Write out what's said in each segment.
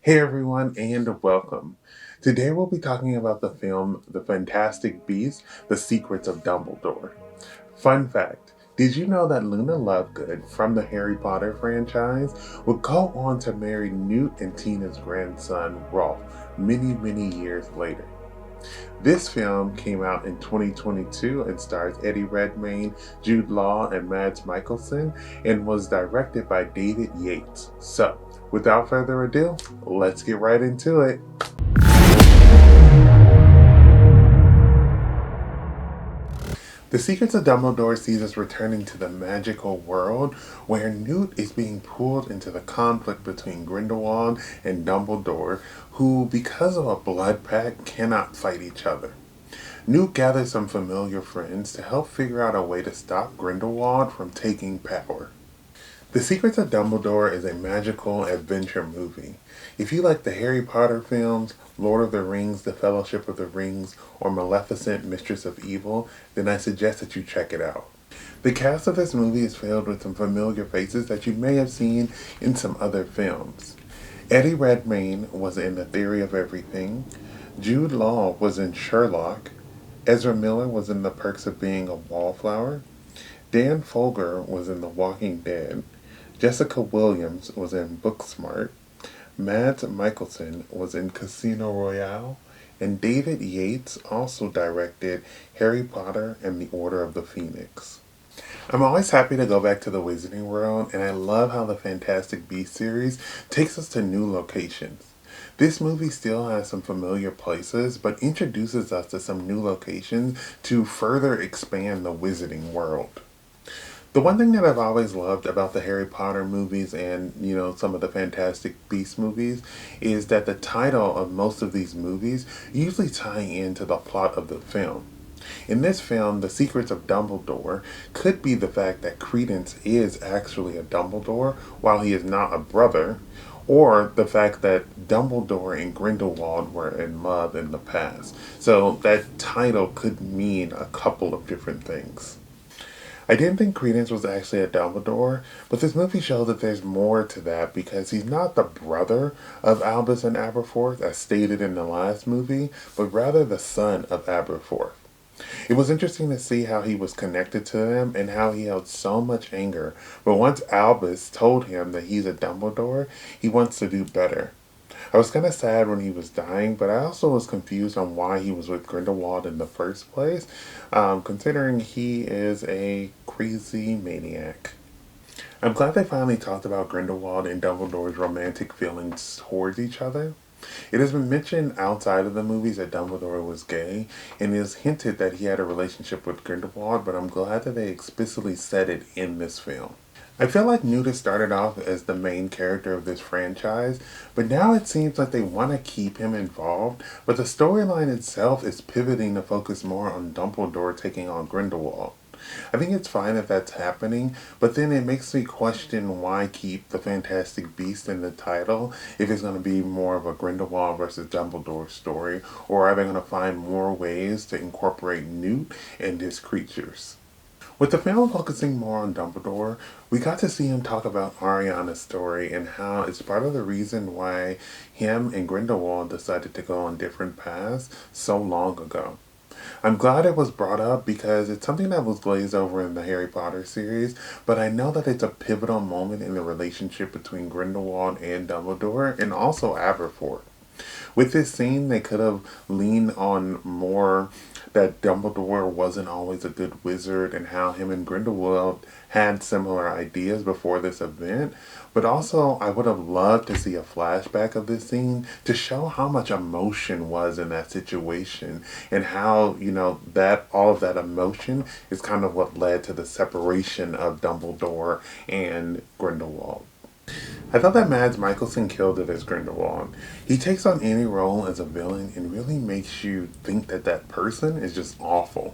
Hey everyone, and welcome. Today we'll be talking about the film The Fantastic Beasts: The Secrets of Dumbledore. Fun fact, did you know that Luna Lovegood from the Harry Potter franchise would go on to marry Newt and Tina's grandson, Rolf, many years later? This film came out in 2022 and stars Eddie Redmayne, Jude Law, and Mads Mikkelson, and was directed by David Yates. So, without further ado, let's get right into it. The Secrets of Dumbledore sees us returning to the magical world where Newt is being pulled into the conflict between Grindelwald and Dumbledore, who, because of a blood pact, cannot fight each other. Newt gathers some familiar friends to help figure out a way to stop Grindelwald from taking power. The Secrets of Dumbledore is a magical adventure movie. If you like the Harry Potter films, Lord of the Rings, The Fellowship of the Rings, or Maleficent, Mistress of Evil, then I suggest that you check it out. The cast of this movie is filled with some familiar faces that you may have seen in some other films. Eddie Redmayne was in The Theory of Everything. Jude Law was in Sherlock. Ezra Miller was in The Perks of Being a Wallflower. Dan Folger was in The Walking Dead. Jessica Williams was in Booksmart. Mads Mikkelson was in Casino Royale. And David Yates also directed Harry Potter and the Order of the Phoenix. I'm always happy to go back to the Wizarding World, and I love how the Fantastic Beasts series takes us to new locations. This movie still has some familiar places, but introduces us to some new locations to further expand the Wizarding World. The one thing that I've always loved about the Harry Potter movies and, some of the Fantastic Beasts movies is that the title of most of these movies usually tie into the plot of the film. In this film, The Secrets of Dumbledore could be the fact that Credence is actually a Dumbledore while he is not a brother, or the fact that Dumbledore and Grindelwald were in love in the past. So that title could mean a couple of different things. I didn't think Credence was actually a Dumbledore, but this movie shows that there's more to that because he's not the brother of Albus and Aberforth as stated in the last movie, but rather the son of Aberforth. It was interesting to see how he was connected to them and how he held so much anger, but once Albus told him that he's a Dumbledore, he wants to do better. I was kind of sad when he was dying, but I also was confused on why he was with Grindelwald in the first place, considering he is a crazy maniac. I'm glad they finally talked about Grindelwald and Dumbledore's romantic feelings towards each other. It has been mentioned outside of the movies that Dumbledore was gay, and it is hinted that he had a relationship with Grindelwald, but I'm glad that they explicitly said it in this film. I feel like Newt has started off as the main character of this franchise, but now it seems like they want to keep him involved, but the storyline itself is pivoting to focus more on Dumbledore taking on Grindelwald. I think it's fine if that's happening, but then it makes me question why keep the Fantastic Beast in the title if it's going to be more of a Grindelwald versus Dumbledore story, or are they going to find more ways to incorporate Newt and his creatures? With the film focusing more on Dumbledore, we got to see him talk about Ariana's story and how it's part of the reason why him and Grindelwald decided to go on different paths so long ago. I'm glad it was brought up because it's something that was glazed over in the Harry Potter series, but I know that it's a pivotal moment in the relationship between Grindelwald and Dumbledore and also Aberforth. With this scene, they could have leaned on more that Dumbledore wasn't always a good wizard and how him and Grindelwald had similar ideas before this event. But also, I would have loved to see a flashback of this scene to show how much emotion was in that situation and how, that all of that emotion is kind of what led to the separation of Dumbledore and Grindelwald. I thought that Mads Mikkelsen killed it as Grindelwald. He takes on any role as a villain and really makes you think that that person is just awful.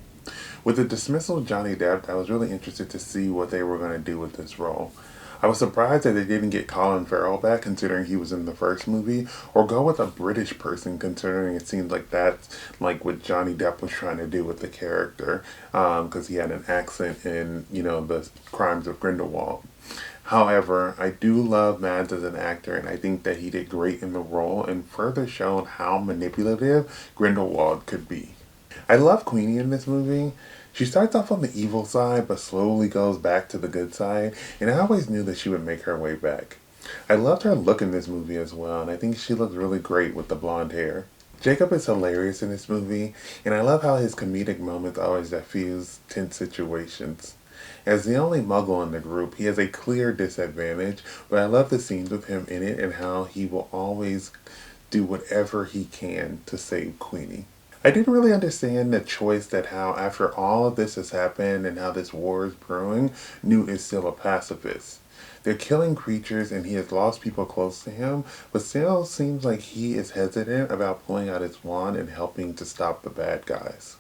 With the dismissal of Johnny Depp, I was really interested to see what they were going to do with this role. I was surprised that they didn't get Colin Farrell back considering he was in the first movie, or go with a British person considering it seems like that's like what Johnny Depp was trying to do with the character, because he had an accent in, the Crimes of Grindelwald. However, I do love Mads as an actor, and I think that he did great in the role and further showed how manipulative Grindelwald could be. I love Queenie in this movie. She starts off on the evil side, but slowly goes back to the good side, and I always knew that she would make her way back. I loved her look in this movie as well, and I think she looks really great with the blonde hair. Jacob is hilarious in this movie, and I love how his comedic moments always diffuse tense situations. As the only muggle in the group, he has a clear disadvantage, but I love the scenes with him in it and how he will always do whatever he can to save Queenie. I didn't really understand the choice that how after all of this has happened and how this war is brewing, Newt is still a pacifist. They're killing creatures and he has lost people close to him, but still seems like he is hesitant about pulling out his wand and helping to stop the bad guys.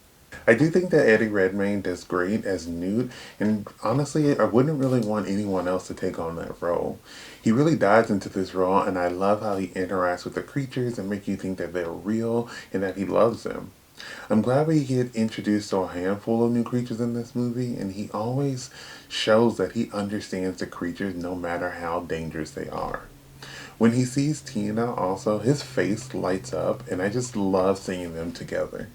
I do think that Eddie Redmayne does great as Newt, and honestly, I wouldn't really want anyone else to take on that role. He really dives into this role, and I love how he interacts with the creatures and make you think that they're real and that he loves them. I'm glad we get introduced to a handful of new creatures in this movie, and he always shows that he understands the creatures no matter how dangerous they are. When he sees Tina also, his face lights up, and I just love seeing them together.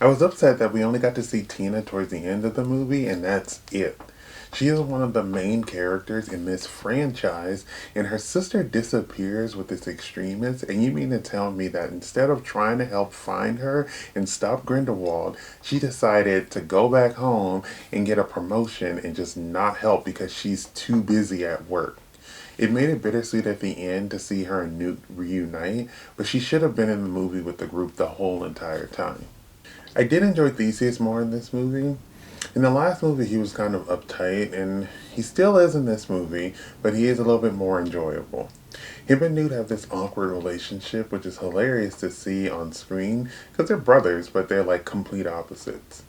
I was upset that we only got to see Tina towards the end of the movie, and that's it. She is one of the main characters in this franchise, and her sister disappears with this extremist, and you mean to tell me that instead of trying to help find her and stop Grindelwald, she decided to go back home and get a promotion and just not help because she's too busy at work. It made it bittersweet at the end to see her and Newt reunite, but she should have been in the movie with the group the whole entire time. I did enjoy Theseus more in this movie. In the last movie, he was kind of uptight, and he still is in this movie, but he is a little bit more enjoyable. Him and Newt have this awkward relationship, which is hilarious to see on screen, because they're brothers, but they're like complete opposites.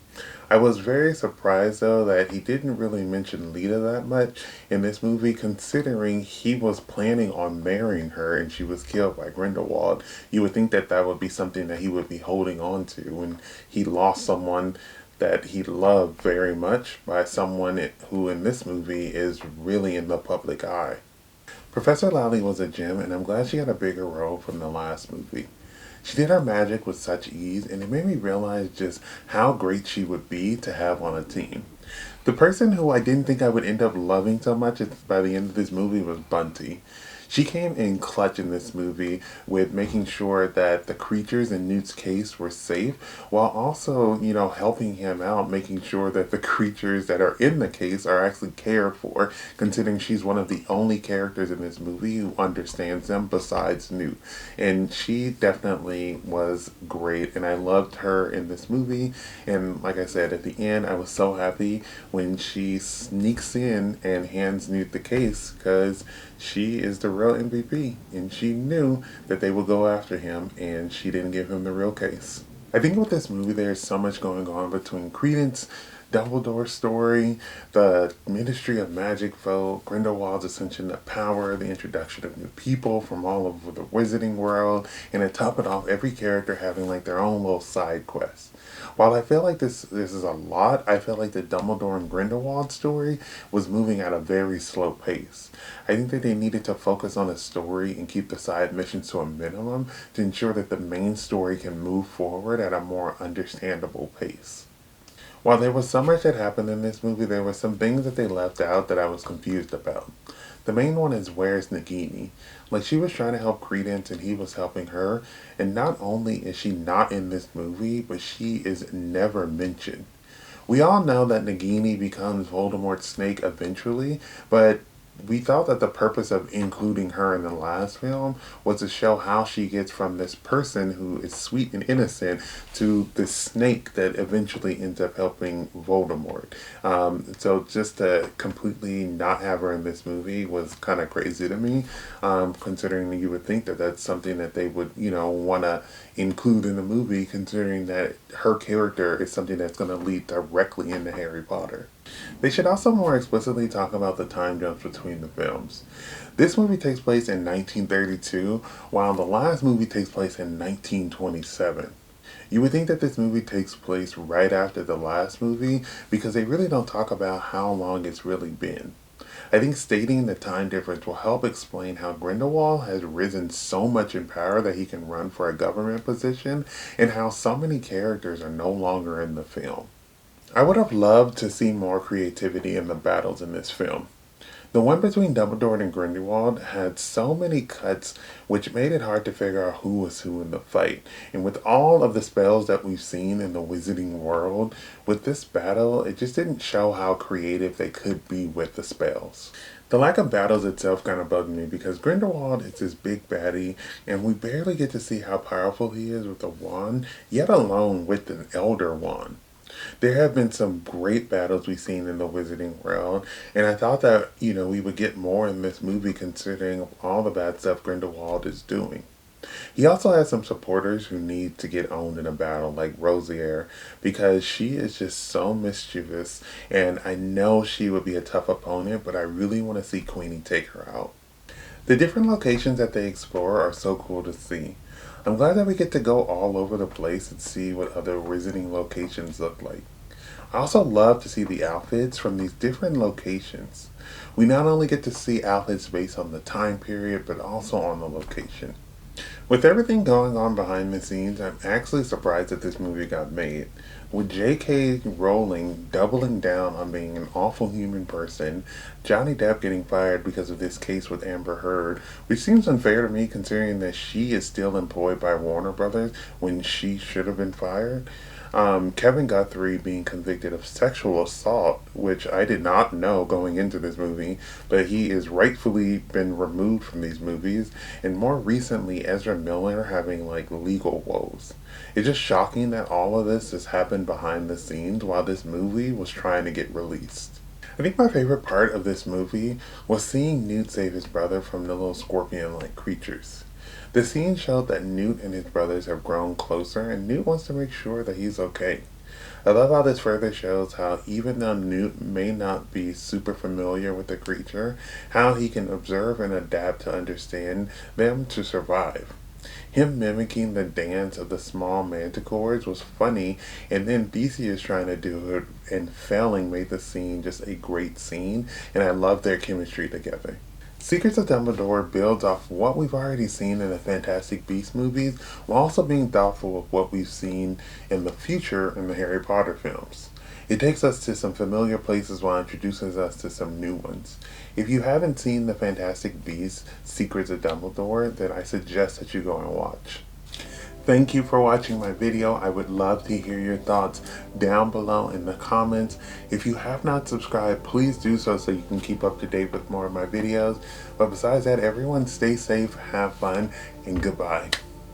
I was very surprised though that he didn't really mention Lita that much in this movie, considering he was planning on marrying her and she was killed by Grindelwald. You would think that that would be something that he would be holding on to when he lost someone that he loved very much by someone who in this movie is really in the public eye. Professor Lally was a gem, and I'm glad she got a bigger role from the last movie. She did her magic with such ease, and it made me realize just how great she would be to have on a team. The person who I didn't think I would end up loving so much by the end of this movie was Bunty. She came in clutch in this movie with making sure that the creatures in Newt's case were safe, while also, helping him out, making sure that the creatures that are in the case are actually cared for, considering she's one of the only characters in this movie who understands them besides Newt. And she definitely was great, and I loved her in this movie. And like I said, at the end, I was so happy when she sneaks in and hands Newt the case, because she is the real MVP, and she knew that they would go after him, and she didn't give him the real case. I think with this movie, there's so much going on between Credence, Dumbledore's story, the Ministry of Magic vote, Grindelwald's ascension to power, the introduction of new people from all over the wizarding world, and to top it off, every character having like their own little side quest. While I feel like this is a lot, I feel like the Dumbledore and Grindelwald story was moving at a very slow pace. I think that they needed to focus on the story and keep the side missions to a minimum to ensure that the main story can move forward at a more understandable pace. While there was so much that happened in this movie, there were some things that they left out that I was confused about. The main one is, where's Nagini? Like, she was trying to help Credence and he was helping her, and not only is she not in this movie, but she is never mentioned. We all know that Nagini becomes Voldemort's snake eventually, but we thought that the purpose of including her in the last film was to show how she gets from this person who is sweet and innocent to this snake that eventually ends up helping Voldemort. So just to completely not have her in this movie was kind of crazy to me, considering that you would think that that's something that they would, want to include in the movie, considering that her character is something that's going to lead directly into Harry Potter. They should also more explicitly talk about the time jumps between the films. This movie takes place in 1932, while the last movie takes place in 1927. You would think that this movie takes place right after the last movie, because they really don't talk about how long it's really been. I think stating the time difference will help explain how Grindelwald has risen so much in power that he can run for a government position, and how so many characters are no longer in the film. I would have loved to see more creativity in the battles in this film. The one between Dumbledore and Grindelwald had so many cuts which made it hard to figure out who was who in the fight. And with all of the spells that we've seen in the wizarding world, with this battle, it just didn't show how creative they could be with the spells. The lack of battles itself kind of bugged me because Grindelwald is this big baddie and we barely get to see how powerful he is with a wand, yet alone with an Elder Wand. There have been some great battles we've seen in the Wizarding world, and I thought that, we would get more in this movie considering all the bad stuff Grindelwald is doing. He also has some supporters who need to get owned in a battle, like Rosier, because she is just so mischievous, and I know she would be a tough opponent, but I really want to see Queenie take her out. The different locations that they explore are so cool to see. I'm glad that we get to go all over the place and see what other visiting locations look like. I also love to see the outfits from these different locations. We not only get to see outfits based on the time period, but also on the location. With everything going on behind the scenes, I'm actually surprised that this movie got made. With J.K. Rowling doubling down on being an awful human person, Johnny Depp getting fired because of this case with Amber Heard, which seems unfair to me considering that she is still employed by Warner Brothers when she should have been fired. Kevin Guthrie being convicted of sexual assault, which I did not know going into this movie, but he is rightfully been removed from these movies, and more recently Ezra Miller having legal woes. It's just shocking that all of this has happened behind the scenes while this movie was trying to get released. I think my favorite part of this movie was seeing Newt save his brother from the little scorpion-like creatures. The scene showed that Newt and his brothers have grown closer, and Newt wants to make sure that he's okay. I love how this further shows how even though Newt may not be super familiar with the creature, how he can observe and adapt to understand them to survive. Him mimicking the dance of the small manticores was funny, and then Theseus trying to do it and failing made the scene just a great scene, and I love their chemistry together. Secrets of Dumbledore builds off what we've already seen in the Fantastic Beasts movies, while also being thoughtful of what we've seen in the future in the Harry Potter films. It takes us to some familiar places while introducing us to some new ones. If you haven't seen the Fantastic Beasts Secrets of Dumbledore, then I suggest that you go and watch. Thank you for watching my video. I would love to hear your thoughts down below in the comments. If you have not subscribed, please do so you can keep up to date with more of my videos. But besides that, everyone stay safe, have fun, and goodbye.